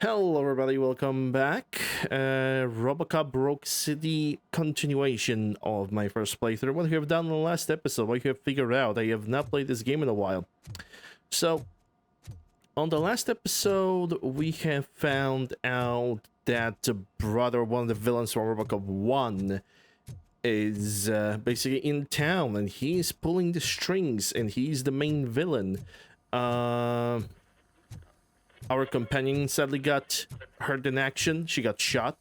Hello everybody, welcome back. RoboCop Rouge City continuation of my first playthrough. What you have done in the last episode, what you have figured out. I have not played this game in a while. So, on the last episode, we have found out that the brother, one of the villains from RoboCop 1, is basically in town and he's pulling the strings and he's the main villain. Our companion sadly got hurt in action. She got shot.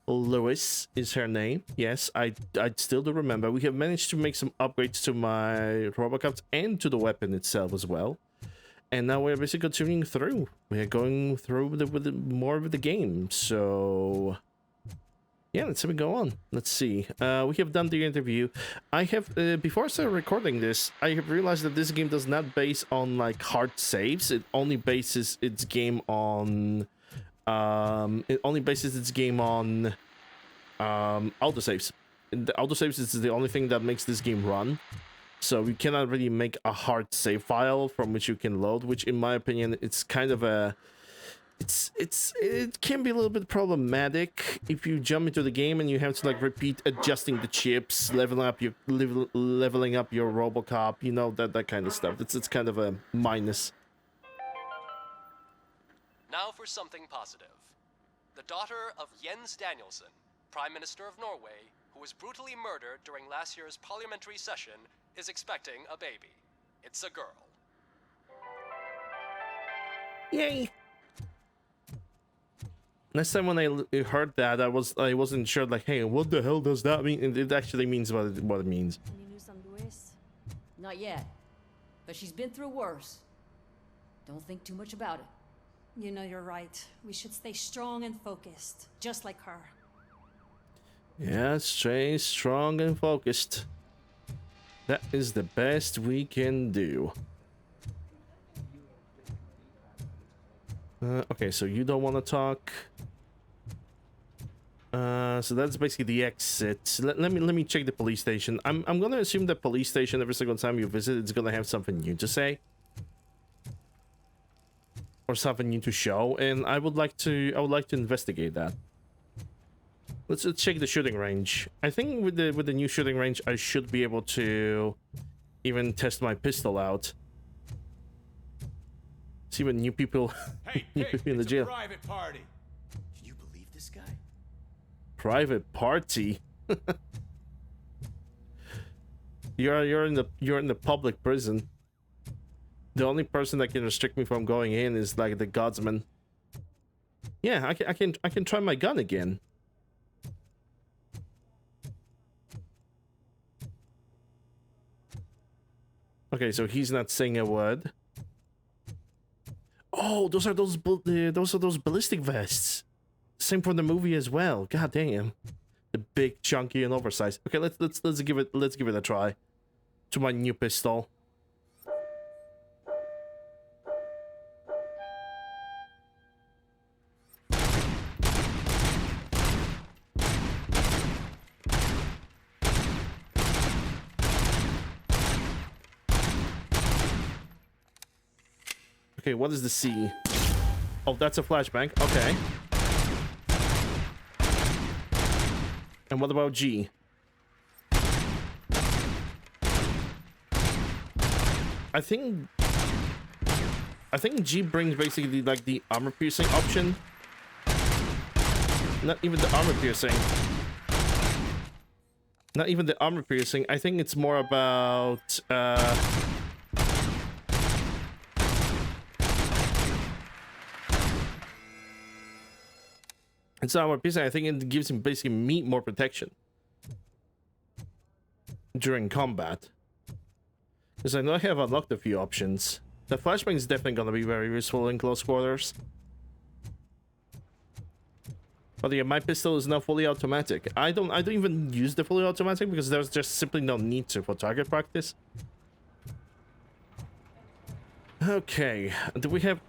Lois is her name. Yes, I still do remember. We have managed to make some upgrades to my Robocops and to the weapon itself as well. And now we're basically continuing through. We're going through with more of the game. So yeah, let's see go on. Let's see. We have done the interview. I have before I started recording this, I have realized that this game does not base on like hard saves. It only bases its game on autosaves. The autosaves is the only thing that makes this game run. So you cannot really make a hard save file from which you can load, which in my opinion it's kind of a it can be a little bit problematic if you jump into the game and you have to like repeat adjusting the chips, leveling up your RoboCop, you know, that kind of stuff. It's kind of a minus. Now for something positive. The daughter of Jens Danielson, Prime Minister of Norway, who was brutally murdered during last year's parliamentary session, is expecting a baby. It's a girl. Yay! Last time when I heard that, I wasn't sure, like, hey, what the hell does that mean? And it actually means what it means. Any news on Luis? Not yet, but she's been through worse. Don't think too much about it. You know you're right. We should stay strong and focused, just like her. Yeah, stay strong and focused. That is the best we can do. Okay, so you don't want to talk. So that's basically the exit. Let me check the police station. I'm gonna assume the police station every single time you visit, it's gonna have something new to say or something new to show, and I would like to investigate that. Let's check the shooting range. I think with the new shooting range, I should be able to even test my pistol out. See what new people, new people in the jail. Private party. Can you believe this guy? Private party. you're in the public prison. The only person that can restrict me from going in is like the guardsman. Yeah, I can try my gun again. Okay, so he's not saying a word. Oh, those are those ballistic vests. Same from the movie as well. God damn, the big, chunky, and oversized. Okay, let's give it a try. To my new pistol. Okay, what is the C? Oh, that's a flashbang. Okay. And what about G? I think G brings basically like the armor piercing option. Not even the armor piercing. Not even the armor piercing. I think it's more about it's not armor piercing. I think it gives him basically more protection during combat. Because I know I have unlocked a few options. The flashbang is definitely gonna be very useful in close quarters. But yeah, my pistol is now fully automatic. I don't even use the fully automatic because there's just simply no need to for target practice. Okay, do we have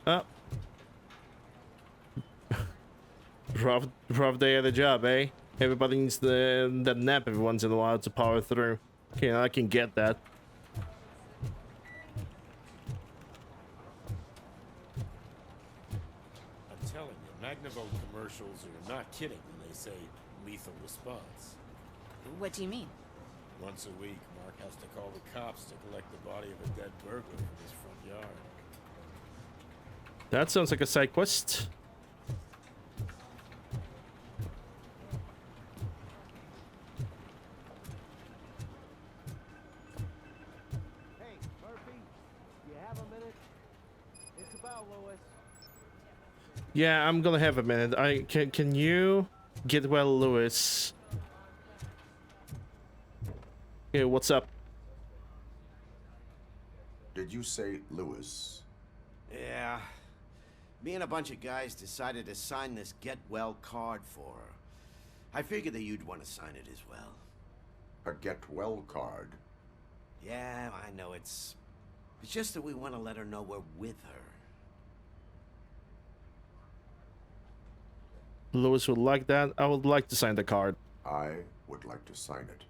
rough day at the job, eh? Everybody needs that nap every once in a while to power through. Okay, I can get that. telling you, Magnavolt commercials are not kidding when they say lethal response. What do you mean? Once a week, Mark has to call the cops to collect the body of a dead burglar from his front yard. That sounds like a side quest. Hey, Murphy, you have a minute? It's about Lewis. Yeah, I'm gonna have a minute. Can you get well, Lewis? Yeah, what's up? Did you say Lewis? Yeah. Me and a bunch of guys decided to sign this get well card for her. I figured that you'd want to sign it as well. A get well card? Yeah, I know it's just that we want to let her know we're with her. Lewis would like that. I would like to sign the card. I would like to sign it.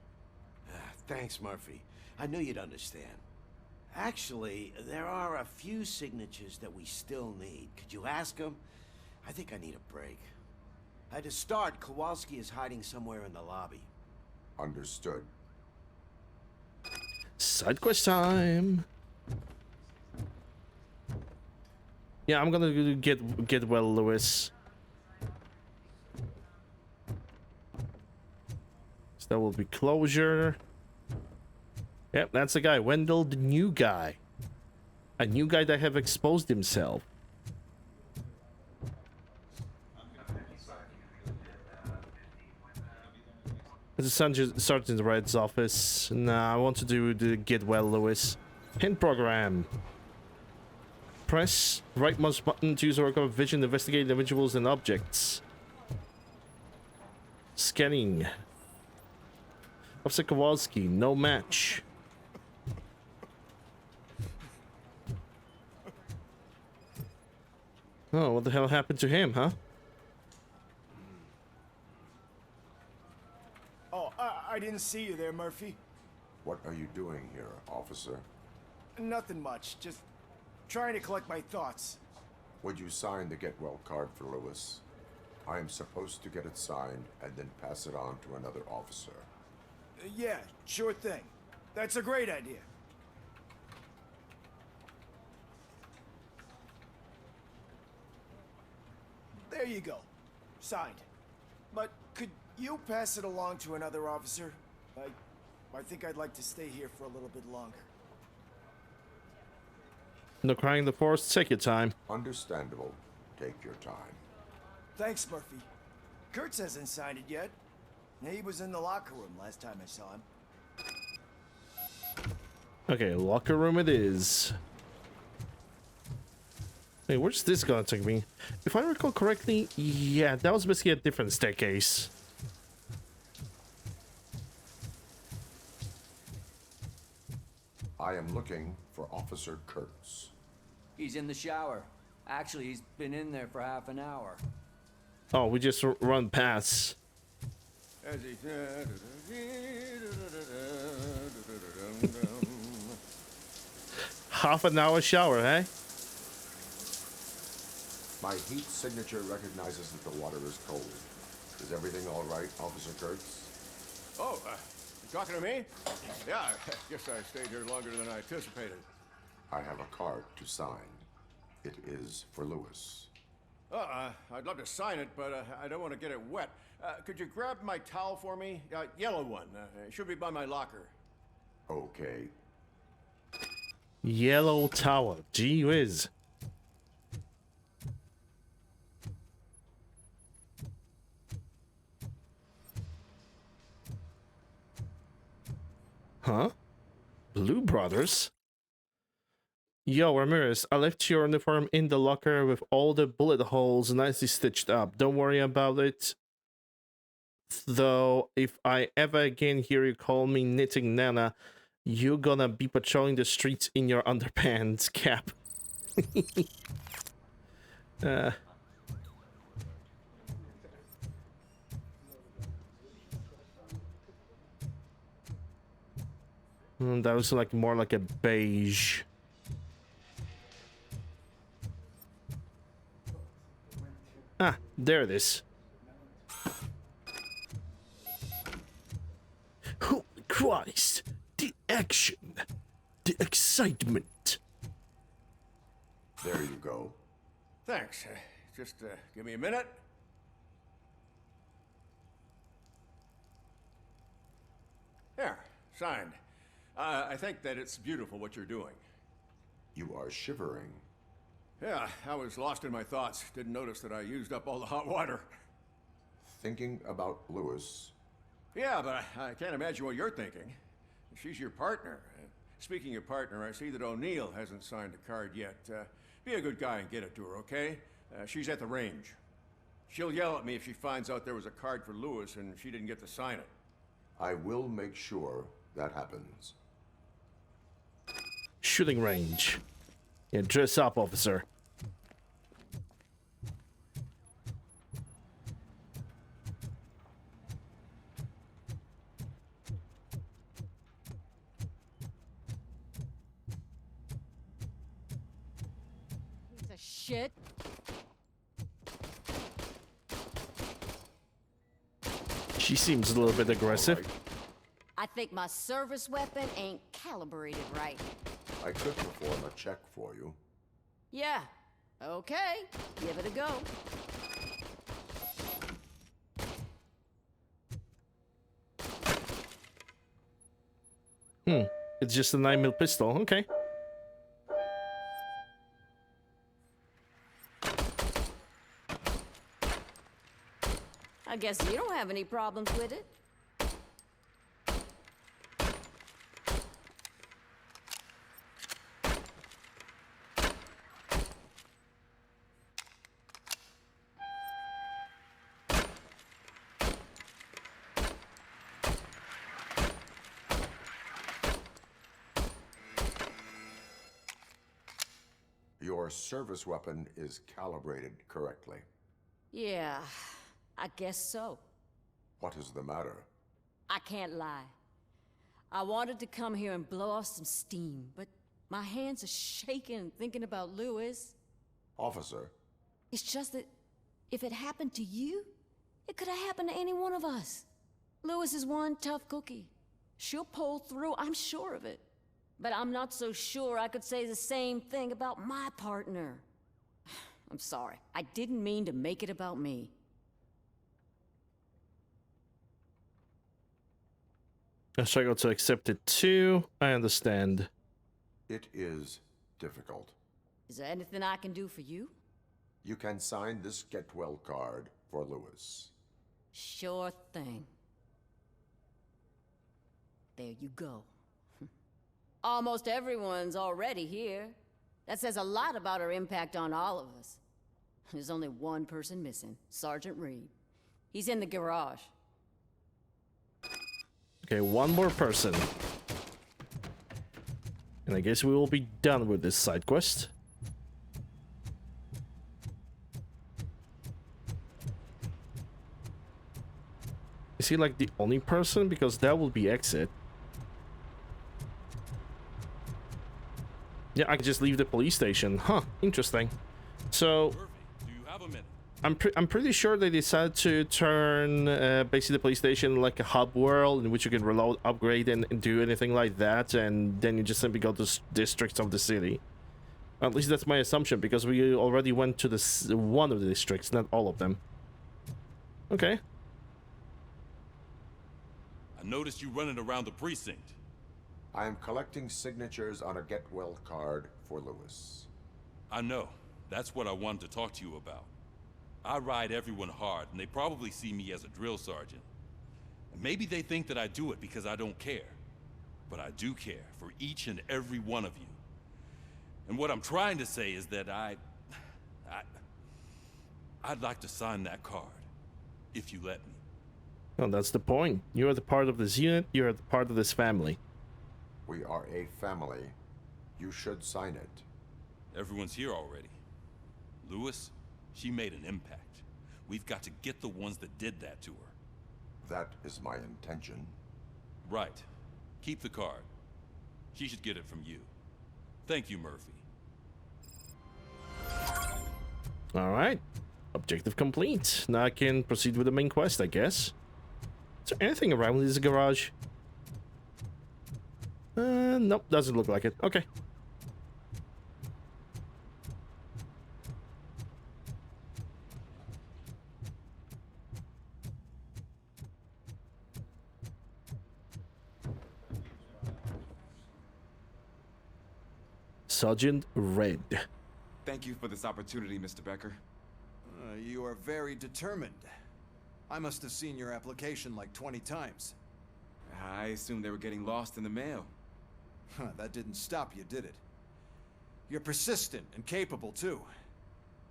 Thanks, Murphy. I knew you'd understand. Actually, there are a few signatures that we still need. Could you ask them? I think I need a break. To start, Kowalski is hiding somewhere in the lobby. Understood. Side quest time. Yeah, I'm gonna get well, Lewis. So that will be closure. Yep, that's the guy. Wendell, the new guy. A new guy that have exposed himself. The Sergeant Red's office. Nah, I want to do the get well, Lewis. Hint program. Press right mouse button to use RoboCop vision, investigate individuals and objects. Scanning. Officer Kowalski, no match. Oh, what the hell happened to him, huh? Oh, I didn't see you there, Murphy. What are you doing here, officer? Nothing much, just trying to collect my thoughts. Would you sign the get well card for Lewis? I am supposed to get it signed and then pass it on to another officer. Yeah, sure thing. That's a great idea. There you go. Signed. But could you pass it along to another officer? I think I'd like to stay here for a little bit longer. No crying in the forest, take your time. Understandable. Take your time. Thanks, Murphy. Kurtz hasn't signed it yet. He was in the locker room last time I saw him. Okay, locker room it is. Hey, where's this gonna take me? If I recall correctly, yeah, that was basically a different staircase. I am looking for Officer Kurtz. He's in the shower. Actually, he's been in there for half an hour. Oh, we just run past. Half an hour shower, eh? My heat signature recognizes that the water is cold. Is everything all right, Officer Kurtz? Oh, you talking to me? Yeah, I guess I stayed here longer than I anticipated. I have a card to sign. It is for Lewis. I'd love to sign it, but I don't want to get it wet. Could you grab my towel for me? Yellow one. It should be by my locker. Okay. Yellow tower. Gee whiz. Huh? Blue Brothers? Yo, Ramirez, I left your uniform in the locker with all the bullet holes nicely stitched up. Don't worry about it. Though, if I ever again hear you call me Knitting Nana, you're gonna be patrolling the streets in your underpants, Cap. That was like more like a beige. There it is. Holy Christ! The action! The excitement! There you go. Thanks. Just give me a minute. There, signed. I think that it's beautiful what you're doing. You are shivering. Yeah, I was lost in my thoughts. Didn't notice that I used up all the hot water. Thinking about Lewis. Yeah, but I can't imagine what you're thinking. She's your partner. Speaking of partner, I see that O'Neill hasn't signed a card yet. Be a good guy and get it to her, okay? She's at the range. She'll yell at me if she finds out there was a card for Lewis and she didn't get to sign it. I will make sure that happens. Shooting range. Yeah, dress up, officer. Piece of shit. She seems a little bit aggressive. All right. I think my service weapon ain't calibrated right. I could perform a check for you. Yeah. Okay. Give it a go. It's just a 9mm pistol. Okay. I guess you don't have any problems with it. Your service weapon is calibrated correctly. Yeah, I guess so. What is the matter? I can't lie. I wanted to come here and blow off some steam, but my hands are shaking thinking about Lewis. Officer, It's just that if it happened to you, it could have happened to any one of us. Lewis is one tough cookie. She'll pull through, I'm sure of it. But I'm not so sure I could say the same thing about my partner. I'm sorry. I didn't mean to make it about me. I struggle to accept it too. I understand. it is difficult. Is there anything I can do for you? You can sign this get well card for Lewis. Sure thing. There you go. Almost everyone's already here. That says a lot about her impact on all of us. There's only one person missing, Sergeant Reed. He's in the garage. Okay, one more person. And I guess we will be done with this side quest. Is he like the only person? Because that will be exit. Yeah, I can just leave the police station. Huh, interesting. So, Murphy, do you have a minute? I'm pretty sure they decided to turn basically the police station like a hub world in which you can reload, upgrade, and do anything like that, and then you just simply go to districts of the city. At least that's my assumption, because we already went to this one of the districts, not all of them. Okay. I noticed you running around the precinct. I am collecting signatures on a get well card for Lewis. I know. That's what I wanted to talk to you about. I ride everyone hard, and they probably see me as a drill sergeant. And maybe they think that I do it because I don't care. But I do care for each and every one of you. And what I'm trying to say is that I'd like to sign that card, if you let me. Well, that's the point. You are the part of this unit, you are the part of this family. We are a family. You should sign it. Everyone's here already. Lewis, she made an impact. We've got to get the ones that did that to her. That is my intention. Right. Keep the card. She should get it from you. Thank you, Murphy. All right. Objective complete. Now I can proceed with the main quest, I guess. Is there anything around this garage? Nope, doesn't look like it. Okay. Sergeant Red. Thank you for this opportunity, Mr. Becker. You are very determined. I must have seen your application like 20 times. I assumed they were getting lost in the mail. That didn't stop you, did it? You're persistent and capable, too.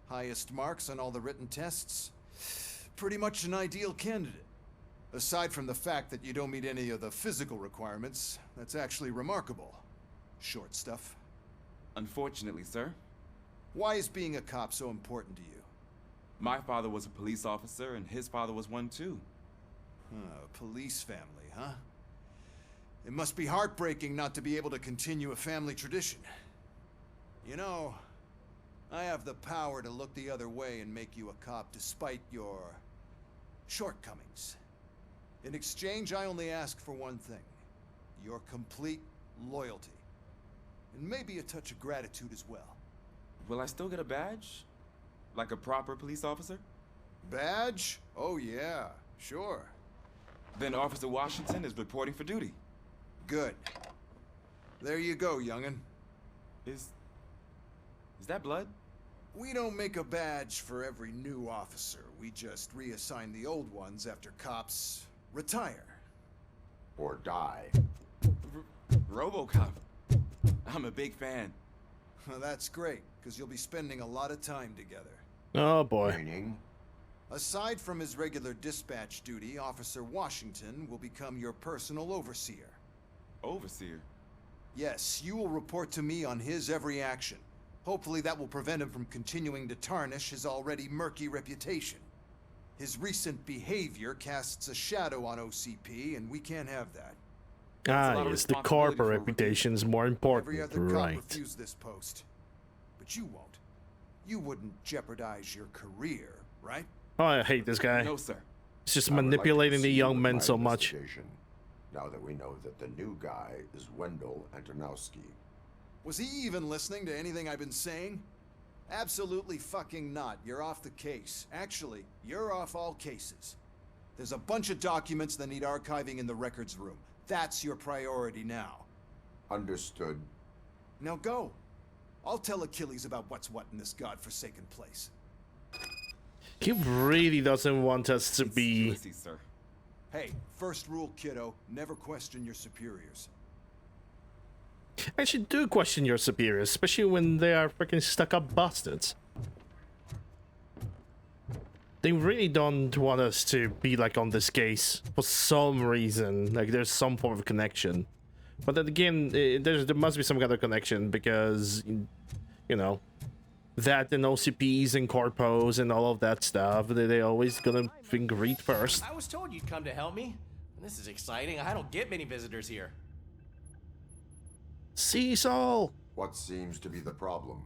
Highest marks on all the written tests. Pretty much an ideal candidate. Aside from the fact that you don't meet any of the physical requirements, that's actually remarkable. Short stuff. Unfortunately, sir. Why is being a cop so important to you? My father was a police officer, and his father was one too. A police family, huh? It must be heartbreaking not to be able to continue a family tradition. You know, I have the power to look the other way and make you a cop despite your shortcomings. In exchange, I only ask for one thing. Your complete loyalty. And maybe a touch of gratitude as well. Will I still get a badge? Like a proper police officer? Badge? Oh yeah, sure. Then Officer Washington is reporting for duty. Good. There you go, young'un. Is that blood? We don't make a badge for every new officer. We just reassign the old ones after cops retire. Or die. RoboCop. I'm a big fan. That's great, because you'll be spending a lot of time together. Oh boy. Meaning? Aside from his regular dispatch duty, Officer Washington will become your personal overseer. Overseer? Yes, you will report to me on his every action. Hopefully that will prevent him from continuing to tarnish his already murky reputation. His recent behavior casts a shadow on OCP, and we can't have that. Ah, yes, the corporate reputation is more important, Every other cop right? refused this post. But you won't. You wouldn't jeopardize your career, right? Oh, I hate this guy. No, sir. He's just I would like to manipulating the proceed young with men my so much. investigation, now that we know that the new guy is Wendell Antonowski. Was he even listening to anything I've been saying? Absolutely fucking not. You're off the case. Actually, you're off all cases. There's a bunch of documents that need archiving in the records room. That's your priority now. Understood. Now go. I'll tell Achilles about what's what in this godforsaken place. He really doesn't want us to be... Ulysses, sir. Hey, first rule, kiddo, never question your superiors. Actually, do question your superiors, especially when they are freaking stuck-up bastards. They really don't want us to be like on this case for some reason. Like there's some form of connection, but then again, there must be some kind of connection because, you know, that and OCPs and corpos and all of that stuff. They always gonna read first. I was told you'd come to help me. This is exciting. I don't get many visitors here. Cecil. What seems to be the problem?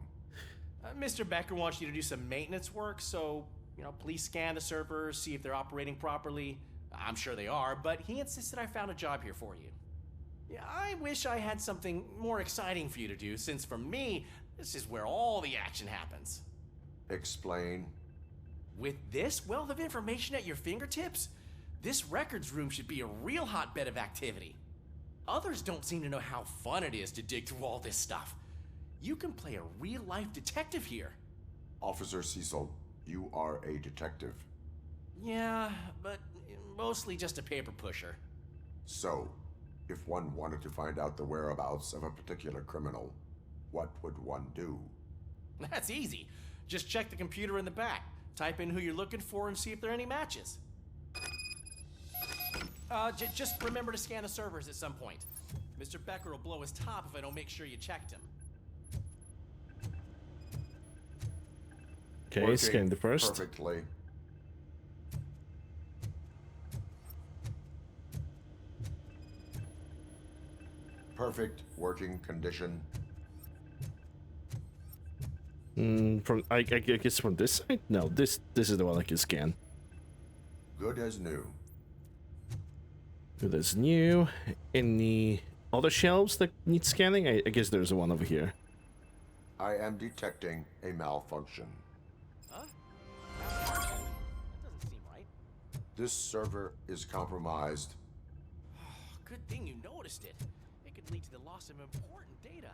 Mr. Becker wants you to do some maintenance work, so, you know, please scan the servers, see if they're operating properly. I'm sure they are, but he insisted I found a job here for you. Yeah, I wish I had something more exciting for you to do, since for me, this is where all the action happens. Explain. With this wealth of information at your fingertips, this records room should be a real hotbed of activity. Others don't seem to know how fun it is to dig through all this stuff. You can play a real-life detective here. Officer Cecil, you are a detective. Yeah, but mostly just a paper pusher. So, if one wanted to find out the whereabouts of a particular criminal, what would one do? That's easy. Just check the computer in the back. Type in who you're looking for and see if there are any matches. Just remember to scan the servers at some point. Mr. Becker will blow his top if I don't make sure you checked him. Okay, Working scan the first. Perfectly. Perfect working condition. From I guess from this side? No, this is the one I can scan. Good as new. Good as new. Any other shelves that need scanning? I guess there's one over here. I am detecting a malfunction. Huh? That doesn't seem right. This server is compromised. Good thing you noticed it. It could lead to the loss of important data.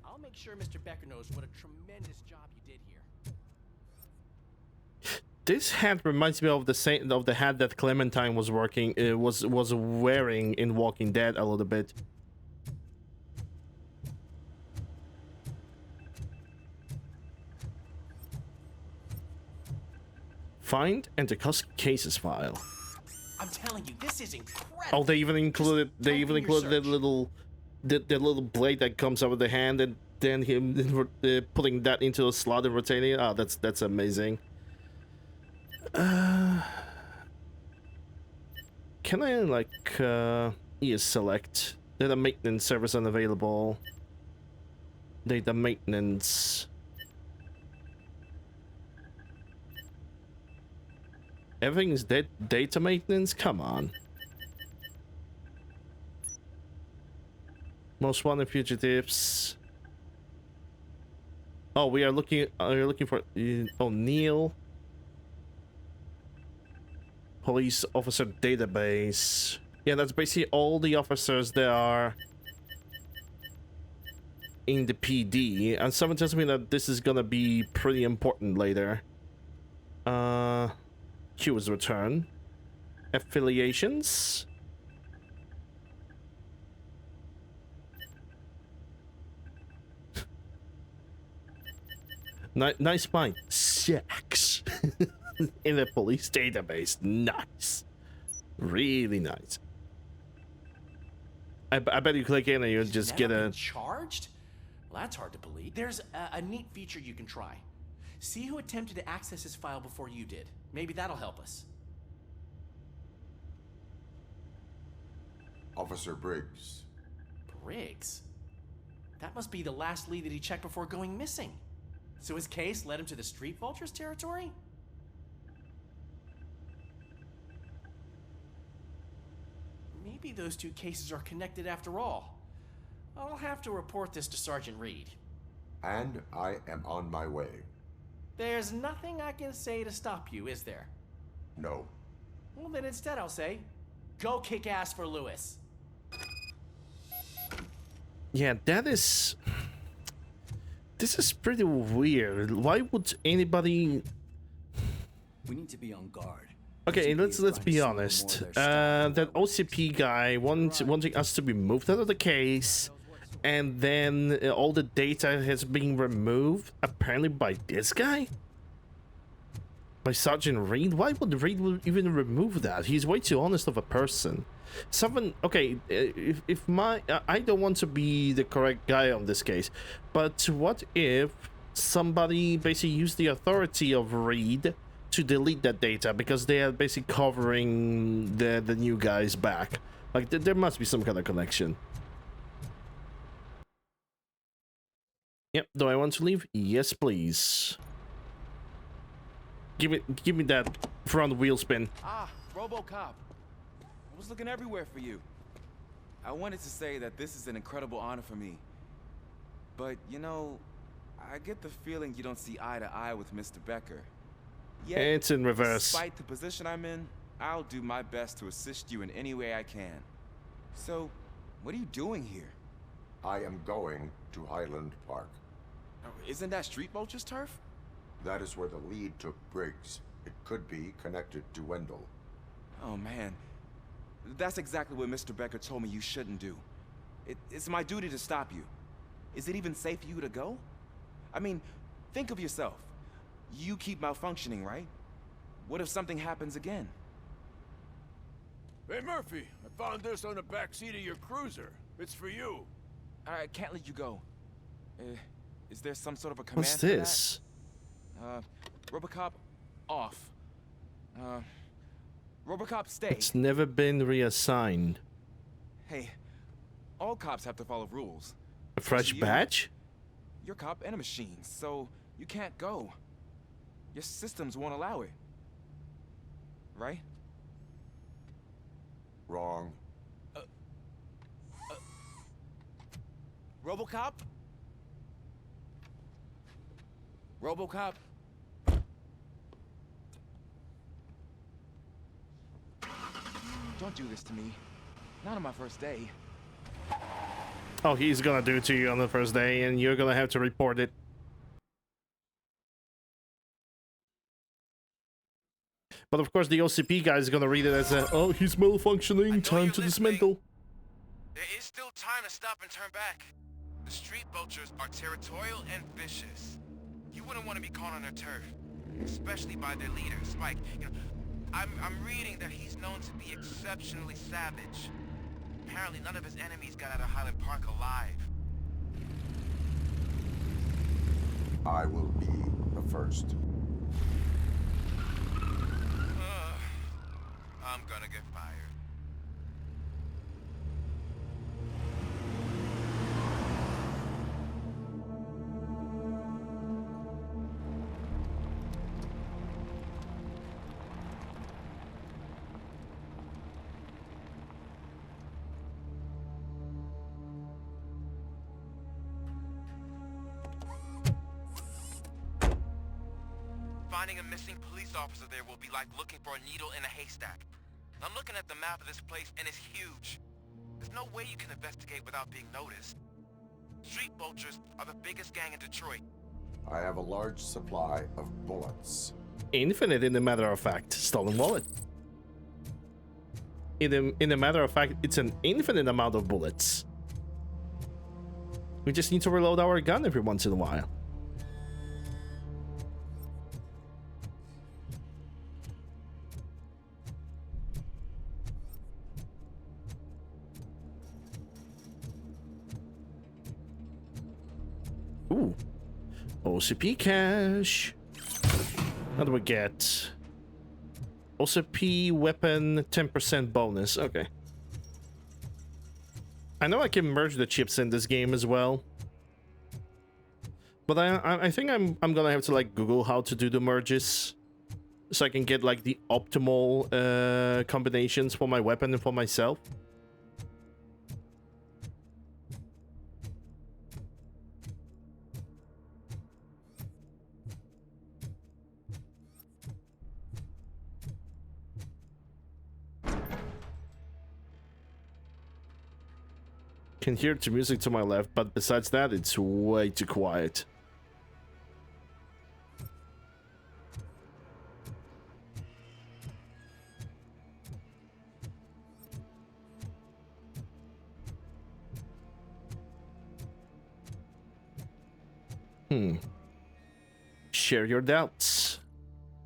I'll make sure Mr. Becker knows what a tremendous job you did here. This hat reminds me of the hat that Clementine was wearing in Walking Dead a little bit. Find and the cases file. I'm telling you, this is incredible. Oh, they even included that little blade that comes out of the hand, and then him putting that into a slot and rotating it. Oh, that's amazing. Can I like select data maintenance service unavailable? Data maintenance. Everything is data maintenance? Come on. Most wanted fugitives. Oh, we are looking for O'Neill. Police officer database. Yeah, that's basically all the officers that are in the PD. And someone tells me that this is gonna be pretty important later. Q's return. Affiliations. Nice find. Sex. In the police database. Nice. Really nice. I bet you click in and you'll just get a... Charged? Well, that's hard to believe. There's a neat feature you can try. See who attempted to access his file before you did. Maybe that'll help us. Officer Briggs. Briggs? That must be the last lead that he checked before going missing. So his case led him to the Street Vultures territory? Maybe those two cases are connected after all. I'll have to report this to Sergeant Reed. And I am on my way. There's nothing I can say to stop you, is there? No. Well, then instead I'll say, go kick ass for Lewis. Yeah, this is pretty weird. Why would anybody... We need to be on guard. Okay, let's be honest. That OCP guy wanting us to be moved out of the case, and then all the data has been removed, apparently by this guy? By Sergeant Reed? Why would Reed even remove that? He's way too honest of a person. Okay, if I don't want to be the correct guy on this case, but what if somebody basically used the authority of Reed to delete that data because they are basically covering the new guy's back? Like, there must be some kind of connection. Yep, do I want to leave? Yes, please. Give me that front wheel spin. Ah, RoboCop. I was looking everywhere for you. I wanted to say that this is an incredible honor for me. But, you know, I get the feeling you don't see eye to eye with Mr. Becker. Yet, it's in reverse. Despite the position I'm in, I'll do my best to assist you in any way I can. So, what are you doing here? I am going to Highland Park. Oh, isn't that Street Vulture's turf? That is where the lead took Briggs. It could be connected to Wendell. Oh, man. That's exactly what Mr. Becker told me you shouldn't do. It's my duty to stop you. Is it even safe for you to go? I mean, think of yourself. You keep malfunctioning, right? What if something happens again? Hey, Murphy, I found this on the back seat of your cruiser. It's for you. I can't let you go. Is there some sort of a command What's this? RoboCop, off. RoboCop, stay. It's never been reassigned. Hey, all cops have to follow rules. A fresh badge? You're a cop and a machine, so You can't go. Your systems won't allow it. Right? Wrong. RoboCop? RoboCop? Don't do this to me. Not on my first day. Oh, he's gonna do it to you on the first day, and you're gonna have to report it. But of course, the OCP guy is gonna read it as a, oh, he's malfunctioning, time to dismantle. There is still time to stop and turn back. The street vultures are territorial and vicious. You wouldn't want to be caught on their turf, especially by their leader, Spike. You know, I'm reading that he's known to be exceptionally savage. Apparently, none of his enemies got out of Highland Park alive. I will be the first. I'm gonna get fired. Finding a missing police officer there will be like looking for a needle in a haystack. I'm looking at the map of this place, and it's huge. There's no way you can investigate without being noticed. Street vultures are the biggest gang in Detroit. I have a large supply of bullets. Infinite, in the matter of fact. Stolen wallet. In the matter of fact, it's an infinite amount of bullets. We just need to reload our gun every once in a while. Ooh. OCP cash. What do we get? OCP weapon 10% bonus. Okay. I know I can merge the chips in this game as well. But I think I'm gonna have to like Google how to do the merges. So I can get like the optimal combinations for my weapon and for myself. Can hear the music to my left, but besides that, it's way too quiet. Share your doubts.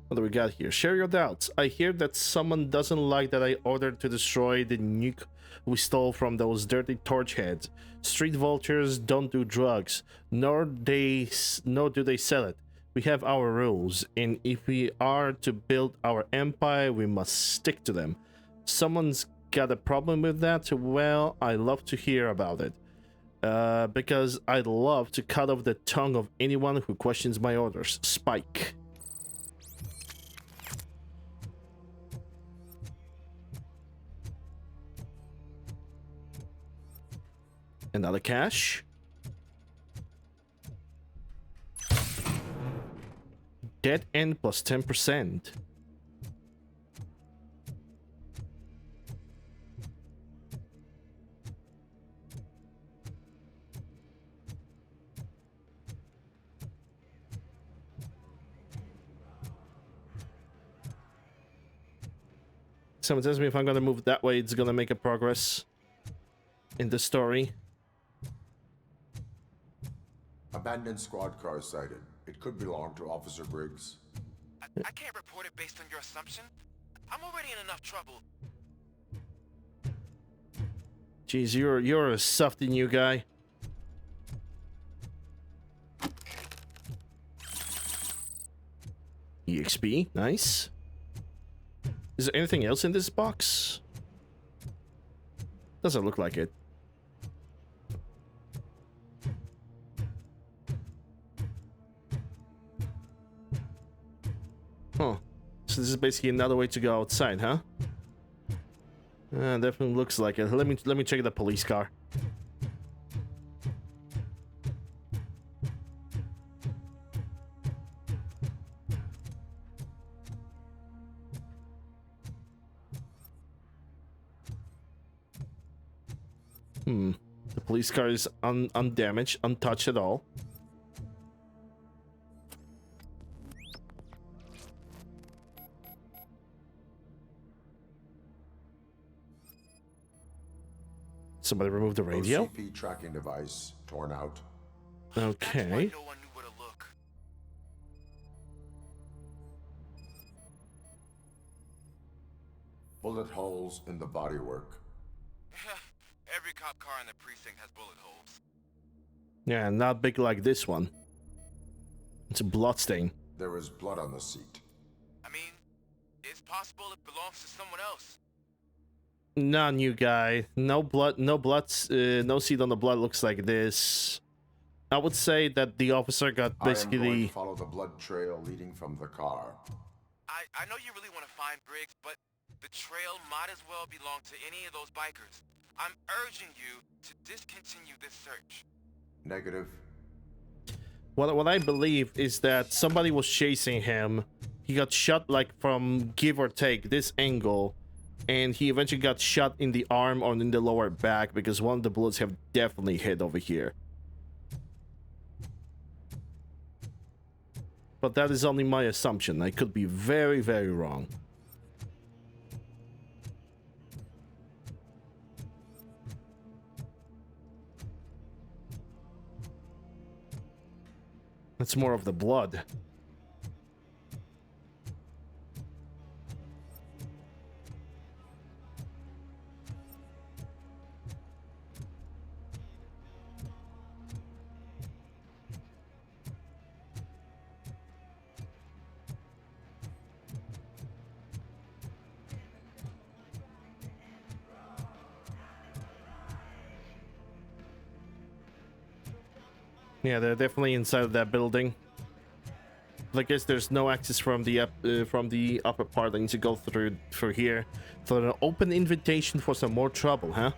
What do we got here? Share your doubts. I hear that someone doesn't like that I ordered to destroy the nuke we stole from those dirty torch heads. Street vultures don't do drugs, nor do they sell it. We have our rules, and if we are to build our empire, we must stick to them. Someone's got a problem with that? Well, I love to hear about it. Because I'd love to cut off the tongue of anyone who questions my orders. Spike. Another cash. Dead end plus 10%. Someone tells me if I'm gonna move that way, it's gonna make a progress in the story. Abandoned squad car sighted. It could belong to Officer Briggs. I can't report it based on your assumption. I'm already in enough trouble. Jeez, you're a softy new guy. EXP, nice. Is there anything else in this box? Doesn't look like it. Huh. So this is basically another way to go outside, huh? Definitely looks like it. Let me check the police car. The police car is undamaged, untouched at all. Somebody removed the radio. OCP tracking device torn out. Okay. No one knew where to look. Bullet holes in the bodywork. Every cop car in the precinct has bullet holes. Yeah, not big like this one. It's a blood stain. There was blood on the seat. I mean, it's possible it belongs to someone else. Nah, new guy. No blood, no seed on the blood looks like this. I would say that the officer got I am going basically... to follow the blood trail leading from the car. I know you really want to find Briggs, but the trail might as well belong to any of those bikers. I'm urging you to discontinue this search. Negative. What I believe is that somebody was chasing him. He got shot like from give or take this angle, and he eventually got shot in the arm or in the lower back because one of the bullets have definitely hit over here. But that is only my assumption. I could be very, very wrong. That's more of the blood. Yeah, they're definitely inside of that building. But I guess there's no access from the upper part. I need to go through here for an open invitation for some more trouble, huh?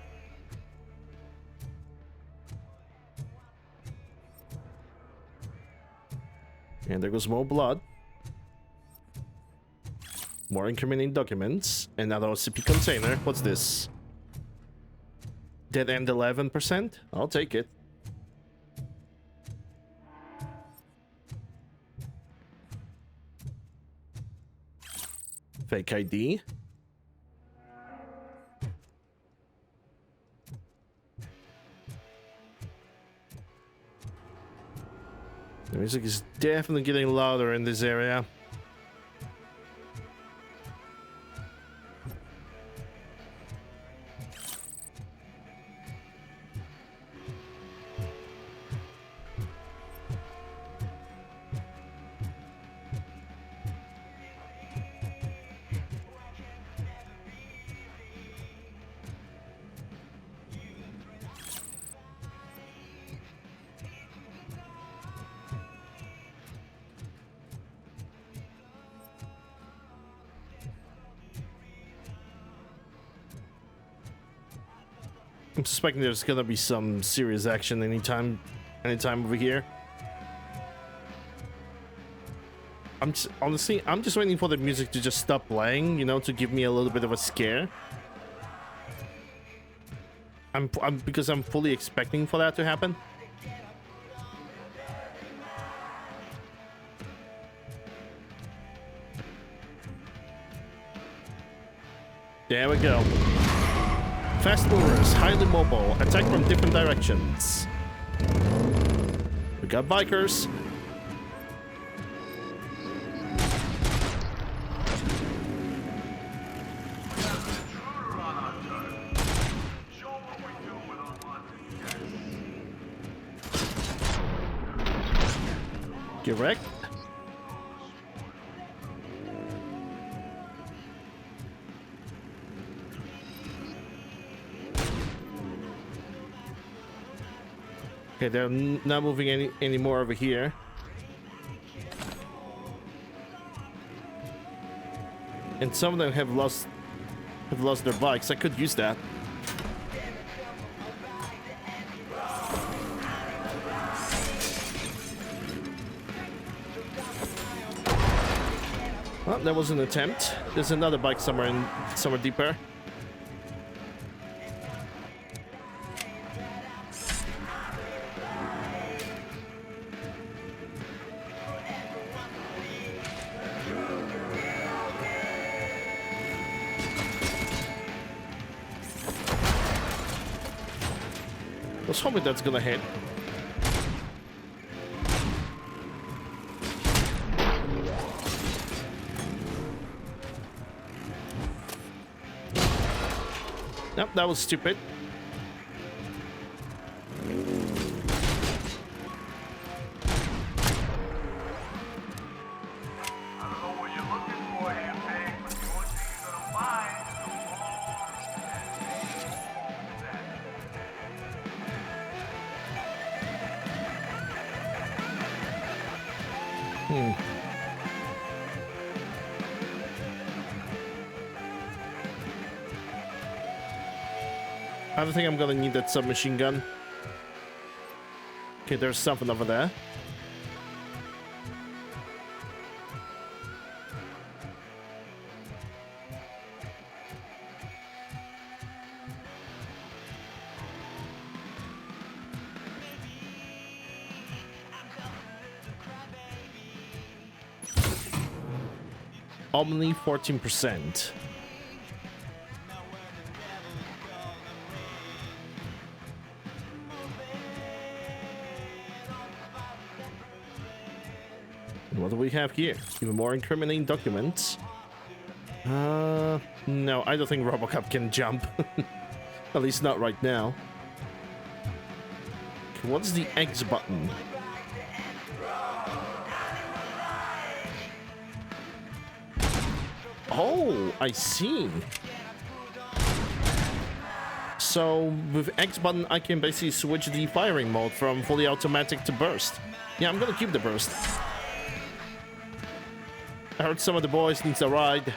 And there goes more blood. More incriminating documents. Another OCP container. What's this? Dead end 11%? I'll take it. Fake ID. The music is definitely getting louder in this area. I'm suspecting there's gonna be some serious action anytime over here. Honestly, I'm just waiting for the music to just stop playing, you know, to give me a little bit of a scare. Because I'm fully expecting for that to happen. There we go. Fast movers, highly mobile, attack from different directions. We got bikers. Get wrecked. Okay, they're not moving any more over here. And some of them have lost their bikes. I could use that. Well, that was an attempt. There's another bike somewhere deeper. Let's hope that's gonna hit. Nope, that was stupid. I don't think I'm gonna need that submachine gun. Okay, there's something over there. Only 14%. What do we have here? Even more incriminating documents. No, I don't think RoboCop can jump. At least not right now. Okay, what's the X button? Oh, I see. So with X button, I can basically switch the firing mode from fully automatic to burst. Yeah, I'm gonna keep the burst. I heard some of the boys needs a ride.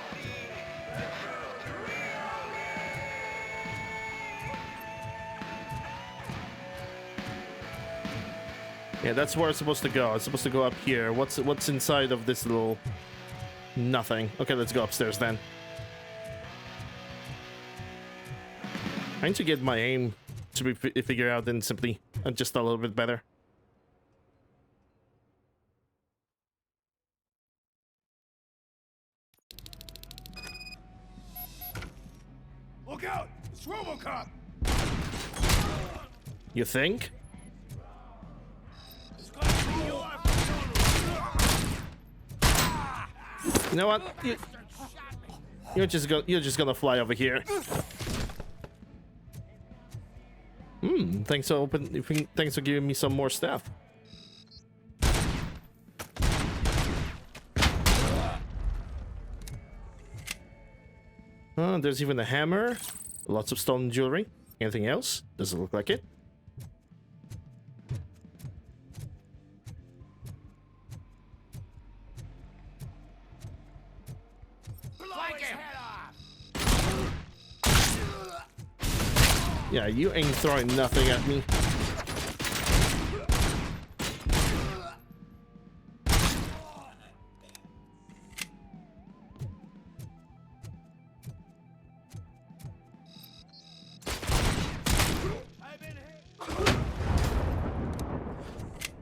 Yeah, that's where it's supposed to go. It's supposed to go up here. What's inside of this little... Nothing. Okay, let's go upstairs then. I need to get my aim to be figured out and simply just a little bit better. Look out! It's RoboCop! You think? You know what? You're just gonna fly over here. Thanks for giving me some more stuff. There's even a hammer. Lots of stolen jewelry. Anything else? Doesn't look like it. Yeah, you ain't throwing nothing at me.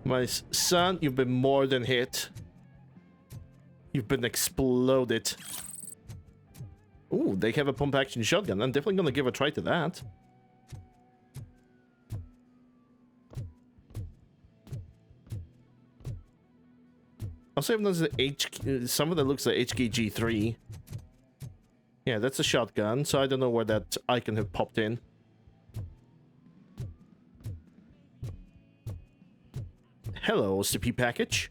My son, you've been more than hit. You've been exploded. Ooh, they have a pump action shotgun. I'm definitely gonna give a try to that. Also, even there's the some of that looks like HKG3. Yeah, that's a shotgun, so I don't know where that icon have popped in. Hello, OCP package.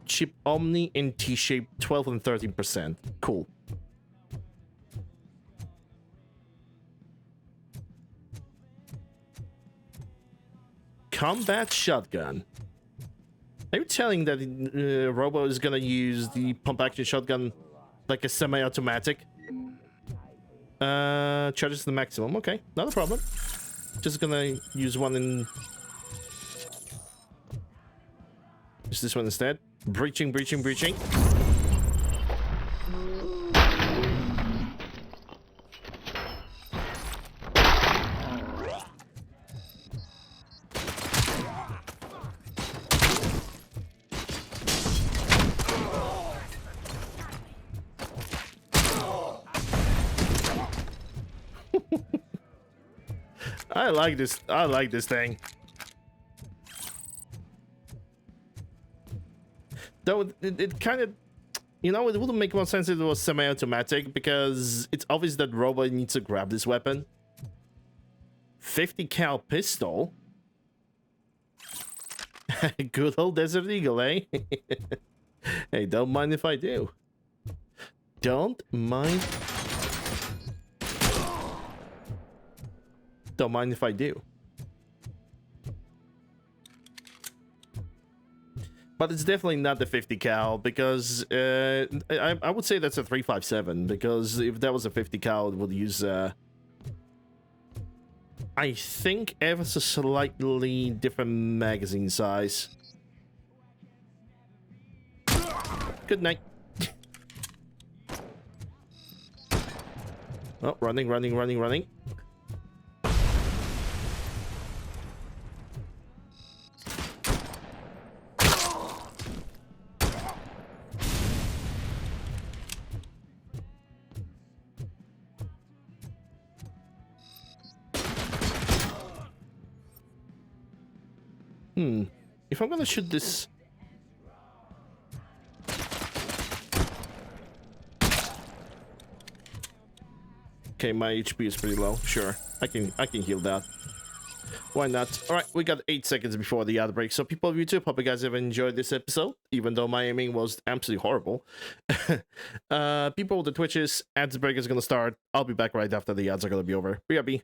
Chip Omni in T-shape, 12 and 13%. Cool. Combat shotgun. Are you telling that Robo is gonna use the pump action shotgun like a semi-automatic? Charges the maximum. Okay, not a problem. Just gonna use one in. Use this one instead. Breaching, breaching, breaching. I like this. I like this thing. Though it kind of, you know, it wouldn't make more sense if it was semi-automatic because it's obvious that Robo needs to grab this weapon. 50 cal pistol. Good old Desert Eagle, eh? Hey, don't mind if I do. Don't mind. Don't mind if I do. But it's definitely not the 50 cal because I would say that's a 357 because if that was a 50 cal, it would use I think ever so slightly different magazine size. Good night. Oh, running, running, running, running. If I'm gonna shoot this... Okay, my HP is pretty low. Sure, I can heal that. Why not? All right, we got 8 seconds before the outbreak. So people of YouTube, hope you guys have enjoyed this episode, even though my aiming was absolutely horrible. People with the Twitches, ads break is gonna start. I'll be back right after the ads are gonna be over. BRB.